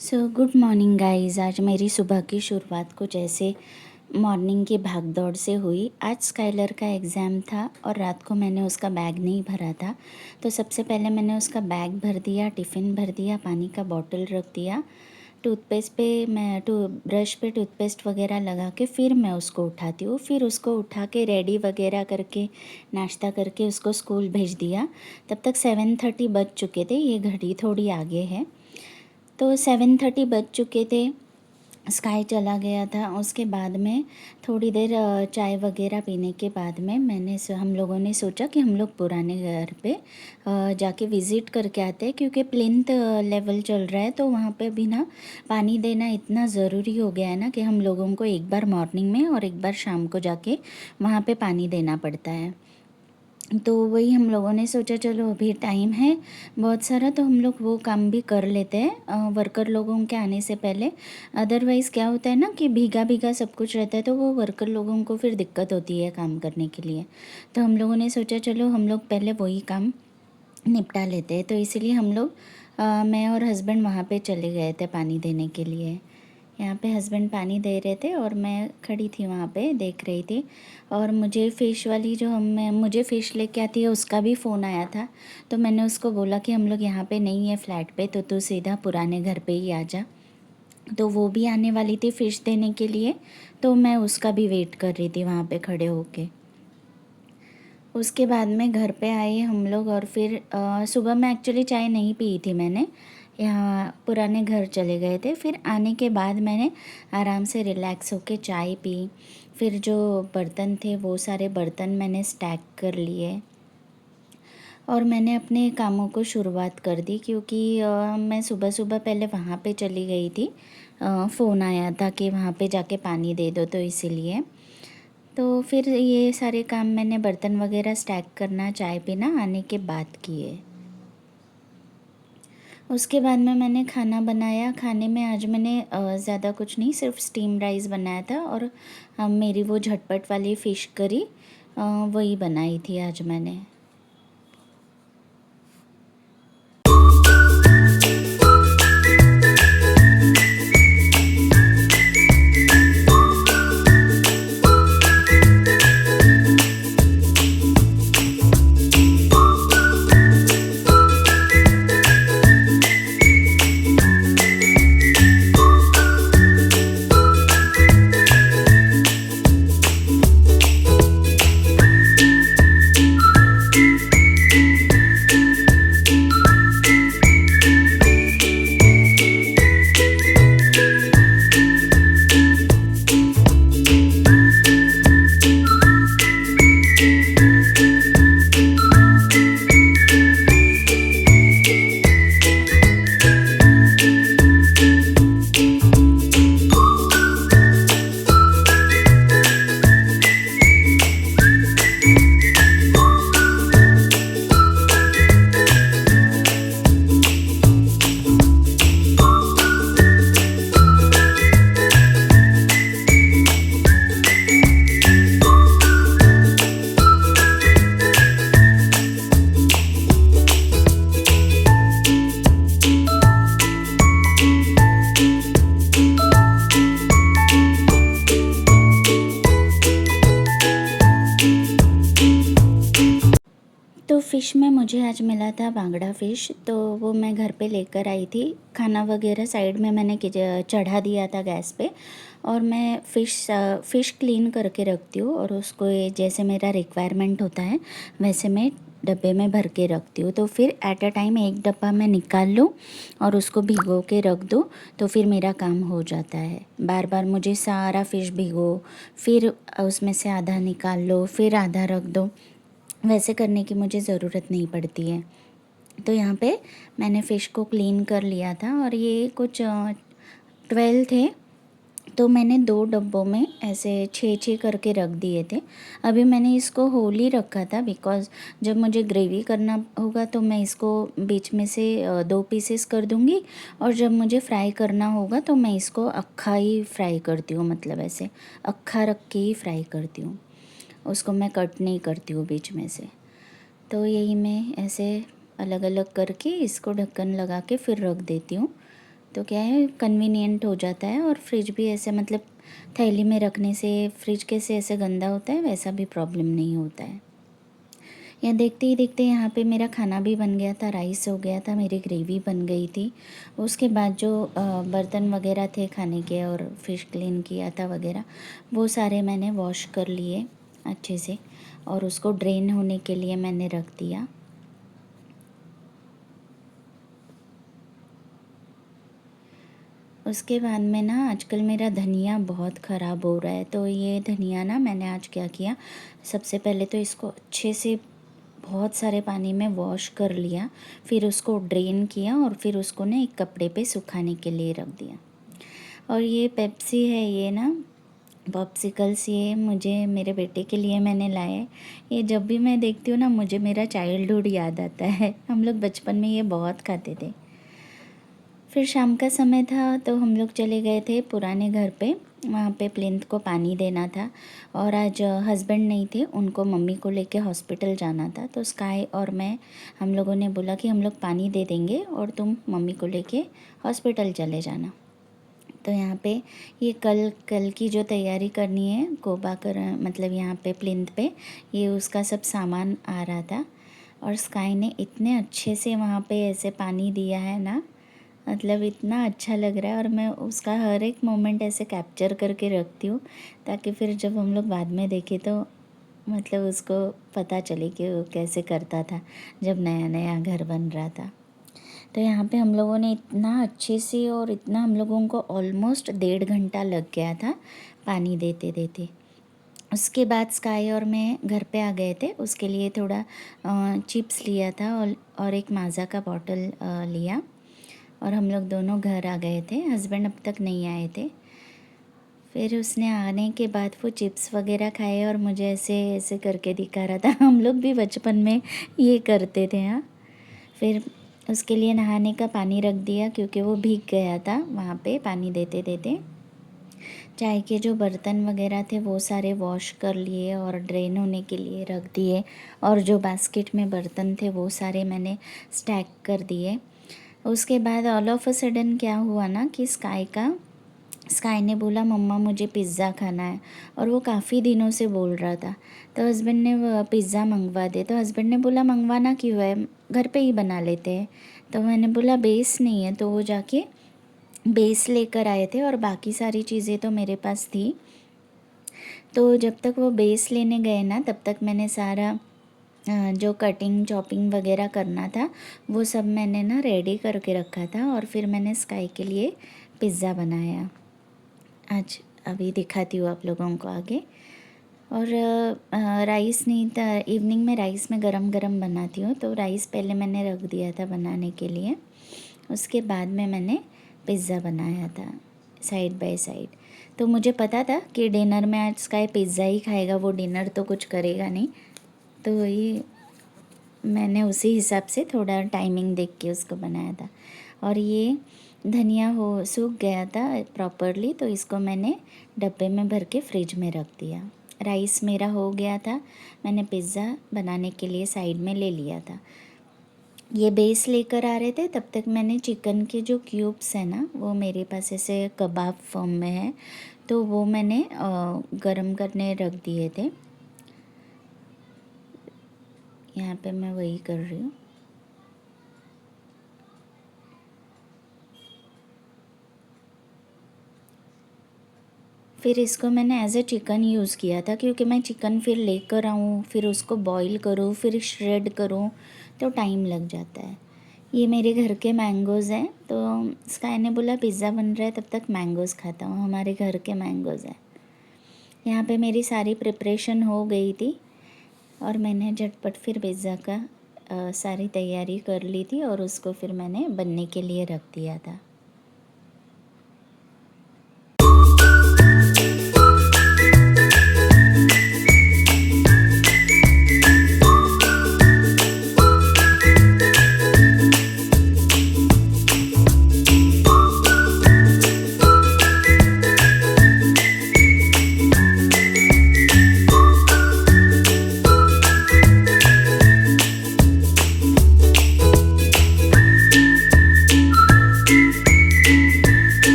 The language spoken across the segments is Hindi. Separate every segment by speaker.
Speaker 1: Good morning guys. आज मेरी सुबह की शुरुआत कुछ ऐसे मॉर्निंग की भाग दौड़ से हुई। आज स्काइलर का एग्ज़ाम था और रात को मैंने उसका बैग नहीं भरा था। तो सबसे पहले मैंने उसका बैग भर दिया, टिफ़िन भर दिया, पानी का बॉटल रख दिया, ब्रश पे टूथपेस्ट वगैरह लगा के फिर मैं उसको उठाती हूँ। फिर उसको उठा के रेडी वगैरह करके नाश्ता करके उसको स्कूल भेज दिया। तब तक 7:30 बज चुके थे। ये घड़ी थोड़ी आगे है, तो 7:30 बज चुके थे। स्काई चला गया था। उसके बाद में थोड़ी देर चाय वगैरह पीने के बाद में हम लोगों ने सोचा कि हम लोग पुराने घर पे जाके विज़िट करके आते हैं, क्योंकि प्लिंथ लेवल चल रहा है। तो वहाँ पे भी ना पानी देना इतना ज़रूरी हो गया है ना कि हम लोगों को एक बार मॉर्निंग में और एक बार शाम को जाके वहाँ पे पानी देना पड़ता है। तो वही हम लोगों ने सोचा चलो अभी टाइम है बहुत सारा, तो हम लोग वो काम भी कर लेते हैं वर्कर लोगों के आने से पहले। अदरवाइज़ क्या होता है ना कि भीगा भीगा सब कुछ रहता है, तो वो वर्कर लोगों को फिर दिक्कत होती है काम करने के लिए। तो हम लोगों ने सोचा चलो हम लोग पहले वही काम निपटा लेते हैं। तो इसीलिए हम लोग मैं और हस्बैंड वहाँ पे चले गए थे पानी देने के लिए। यहाँ पे हस्बैंड पानी दे रहे थे और मैं खड़ी थी वहाँ पे देख रही थी। और मुझे फ़िश वाली जो मुझे फ़िश लेके आती है उसका भी फ़ोन आया था। तो मैंने उसको बोला कि हम लोग यहाँ पे नहीं है फ्लैट पे, तो तू सीधा पुराने घर पे ही आ जा। तो वो भी आने वाली थी फ़िश देने के लिए, तो मैं उसका भी वेट कर रही थी वहाँ पे खड़े होके। उसके बाद में घर पे आए हम लोग और फिर सुबह में एक्चुअली चाय नहीं पी थी मैंने, यहाँ पुराने घर चले गए थे। फिर आने के बाद मैंने आराम से रिलैक्स होके चाय पी। फिर जो बर्तन थे वो सारे बर्तन मैंने स्टैक कर लिए और मैंने अपने कामों को शुरुआत कर दी, क्योंकि मैं सुबह सुबह पहले वहाँ पे चली गई थी। फ़ोन आया था कि वहाँ पे जाके पानी दे दो, तो इसीलिए तो फिर ये सारे काम मैंने बर्तन वगैरह स्टैक करना, चाय पीना आने के बाद किए। उसके बाद में मैंने खाना बनाया। खाने में आज मैंने ज़्यादा कुछ नहीं, सिर्फ स्टीम राइस बनाया था और मेरी वो झटपट वाली फ़िश करी वही बनाई थी आज मैंने। तो फ़िश में मुझे आज मिला था बांगड़ा फ़िश, तो वो मैं घर पे लेकर आई थी। खाना वगैरह साइड में मैंने चढ़ा दिया था गैस पे, और मैं फ़िश क्लीन करके रखती हूँ और उसको जैसे मेरा रिक्वायरमेंट होता है वैसे मैं डब्बे में भर के रखती हूँ। तो फिर एट अ टाइम एक डब्बा मैं निकाल लूँ और उसको भिगो के रख दूँ, तो फिर मेरा काम हो जाता है। बार बार मुझे सारा फ़िश भिगो, फिर उसमें से आधा निकाल लो, फिर आधा रख दो, वैसे करने की मुझे ज़रूरत नहीं पड़ती है। तो यहाँ पे मैंने फ़िश को क्लीन कर लिया था और ये कुछ 12 थे, तो मैंने 2 डब्बों में ऐसे 6-6 करके रख दिए थे। अभी मैंने इसको होल ही रखा था, बिकॉज़ जब मुझे ग्रेवी करना होगा तो मैं इसको बीच में से 2 पीसेस कर दूँगी, और जब मुझे फ्राई करना होगा तो मैं इसको अक्खा ही फ्राई करती हूँ, मतलब ऐसे अक्खा रख के ही फ्राई करती हूँ, उसको मैं कट नहीं करती हूँ बीच में से। तो यही मैं ऐसे अलग अलग करके इसको ढक्कन लगा के फिर रख देती हूँ। तो क्या है कन्वीनियंट हो जाता है। और फ्रिज भी ऐसे मतलब थैली में रखने से फ्रिज कैसे ऐसे गंदा होता है वैसा भी प्रॉब्लम नहीं होता है। यहाँ देखते ही देखते यहाँ पे मेरा खाना भी बन गया था, राइस हो गया था, मेरी ग्रेवी बन गई थी। उसके बाद जो बर्तन वगैरह थे खाने के और फ़िश क्लीन किया था वगैरह, वो सारे मैंने वॉश कर लिए अच्छे से और उसको ड्रेन होने के लिए मैंने रख दिया। उसके बाद में ना आजकल मेरा धनिया बहुत ख़राब हो रहा है, तो ये धनिया ना मैंने आज क्या किया, सबसे पहले तो इसको अच्छे से बहुत सारे पानी में वॉश कर लिया, फिर उसको ड्रेन किया और फिर उसको ना एक कपड़े पे सुखाने के लिए रख दिया। और ये पेप्सी है, ये ना पॉप्सिकल्स, ये मुझे मेरे बेटे के लिए मैंने लाए। ये जब भी मैं देखती हूँ ना मुझे मेरा चाइल्डहुड याद आता है। हम लोग बचपन में ये बहुत खाते थे। फिर शाम का समय था तो हम लोग चले गए थे पुराने घर पे, वहाँ पे प्लिंथ को पानी देना था। और आज हस्बैंड नहीं थे, उनको मम्मी को लेके हॉस्पिटल जाना था, तो स्काई और मैं हम लोगों ने बोला कि हम लोग पानी दे देंगे और तुम मम्मी को लेके हॉस्पिटल चले जाना। तो यहाँ पे ये कल की जो तैयारी करनी है कोबा कर मतलब यहाँ पे प्लिंथ पे, ये उसका सब सामान आ रहा था। और स्काई ने इतने अच्छे से वहाँ पे ऐसे पानी दिया है ना, मतलब इतना अच्छा लग रहा है। और मैं उसका हर एक मोमेंट ऐसे कैप्चर करके रखती हूँ ताकि फिर जब हम लोग बाद में देखें तो मतलब उसको पता चले कि वो कैसे करता था जब नया नया घर बन रहा था। तो यहाँ पे हम लोगों ने इतना अच्छे से और इतना हम लोगों को ऑलमोस्ट 1.5 घंटा लग गया था पानी देते देते। उसके बाद स्काई और मैं घर पे आ गए थे, उसके लिए थोड़ा चिप्स लिया था और एक माज़ा का बॉटल लिया और हम लोग दोनों घर आ गए थे। हस्बैंड अब तक नहीं आए थे। फिर उसने आने के बाद वो चिप्स वगैरह खाए और मुझे ऐसे ऐसे करके दिखा रहा था। हम लोग भी बचपन में ये करते थे। हाँ, फिर उसके लिए नहाने का पानी रख दिया क्योंकि वो भीग गया था वहाँ पे पानी देते देते। चाय के जो बर्तन वगैरह थे वो सारे वॉश कर लिए और ड्रेन होने के लिए रख दिए। और जो बास्केट में बर्तन थे वो सारे मैंने स्टैक कर दिए। उसके बाद ऑल ऑफ अ सडन क्या हुआ ना कि स्काई ने बोला मम्मा मुझे पिज़्ज़ा खाना है, और वो काफ़ी दिनों से बोल रहा था। तो हस्बैंड ने पिज़्ज़ा मंगवा दे, तो हस्बैंड ने बोला मंगवाना क्यों है, घर पे ही बना लेते हैं। तो मैंने बोला बेस नहीं है, तो वो जाके बेस लेकर आए थे और बाकी सारी चीज़ें तो मेरे पास थी। तो जब तक वो बेस लेने गए ना तब तक मैंने सारा जो कटिंग चॉपिंग वगैरह करना था वो सब मैंने ना रेडी करके रखा था। और फिर मैंने स्काई के लिए पिज़्ज़ा बनाया। आज अभी दिखाती हूँ आप लोगों को आगे। और राइस नहीं था, इवनिंग में राइस में गरम गरम बनाती हूँ, तो राइस पहले मैंने रख दिया था बनाने के लिए। उसके बाद में मैंने पिज़्ज़ा बनाया था साइड बाय साइड। तो मुझे पता था कि डिनर में आज स्काई पिज़्ज़ा ही खाएगा, वो डिनर तो कुछ करेगा नहीं। तो वही मैंने उसी हिसाब से थोड़ा टाइमिंग देख के उसको बनाया था। और ये धनिया सूख गया था प्रॉपरली, तो इसको मैंने डब्बे में भर के फ्रिज में रख दिया। राइस मेरा हो गया था, मैंने पिज़्ज़ा बनाने के लिए साइड में ले लिया था। ये बेस लेकर आ रहे थे, तब तक मैंने चिकन के जो क्यूब्स हैं ना वो मेरे पास ऐसे कबाब फॉर्म में है, तो वो मैंने गरम करने रख दिए थे। यहाँ पे मैं वही कर रही हूँ। फिर इसको मैंने एज ए चिकन यूज़ किया था क्योंकि मैं चिकन फिर लेकर आऊँ, फिर उसको बॉईल करूँ, फिर श्रेड करूँ, तो टाइम लग जाता है। ये मेरे घर के मैंगोज़ हैं, तो स्काई ने बोला पिज़्ज़ा बन रहा है तब तक मैंगोज़ खाता हूँ, हमारे घर के मैंगोज़ हैं। यहाँ पे मेरी सारी प्रिपरेशन हो गई थी और मैंने झटपट फिर पिज़्ज़ा का सारी तैयारी कर ली थी और उसको फिर मैंने बनने के लिए रख दिया था।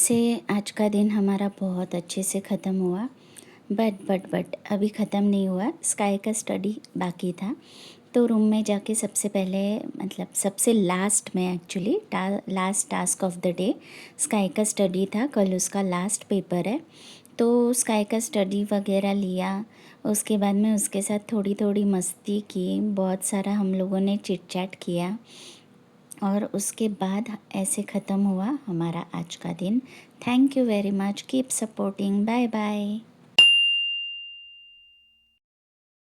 Speaker 1: से आज का दिन हमारा बहुत अच्छे से ख़त्म हुआ। बट अभी ख़त्म नहीं हुआ, स्काई का स्टडी बाकी था। तो रूम में जाके सबसे पहले, मतलब सबसे लास्ट में actually last task of the day sky का स्टडी था। कल उसका लास्ट पेपर है, तो स्काई का स्टडी वगैरह लिया। उसके बाद में उसके साथ थोड़ी थोड़ी मस्ती की, बहुत सारा हम लोगों ने चिट चैट किया और उसके बाद ऐसे ख़त्म हुआ हमारा आज का दिन। Thank you very much, keep supporting, bye bye.